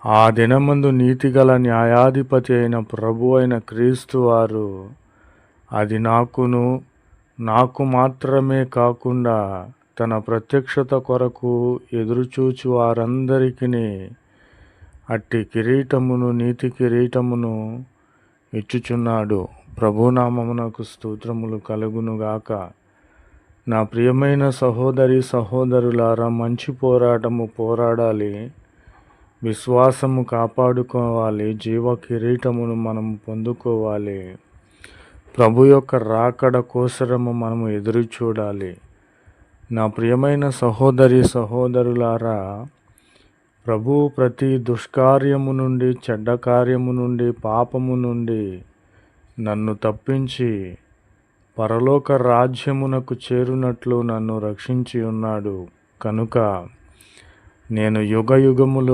ఆ దినమందు నీతిగల న్యాయాధిపతి అయిన ప్రభు అయిన క్రీస్తు వారు అది నాకు మాత్రమే కాకుండా తన ప్రత్యక్షత కొరకు ఎదురుచూచు వారందరికీ అట్టి కిరీటమును, నీతి కిరీటమును ఇచ్చుచున్నాడు. ప్రభునామమునకు స్తోత్రములు కలుగునుగాక. నా ప్రియమైన సహోదరి సహోదరులారా, మంచి పోరాటము పోరాడాలి, విశ్వాసము కాపాడుకోవాలి, జీవ కిరీటమును మనము పొందుకోవాలి. ప్రభు యొక్క రాకడ కోసరము మనము ఎదురు చూడాలి. నా ప్రియమైన సహోదరి సహోదరులారా, ప్రభు ప్రతి దుష్కార్యము నుండి, చెడ్డ కార్యము నుండి, పాపము నుండి నన్ను తప్పించి పరలోక రాజ్యమునకు చేరునట్లు నన్ను రక్షించి ఉన్నాడు. కనుక నేను యుగయుగములో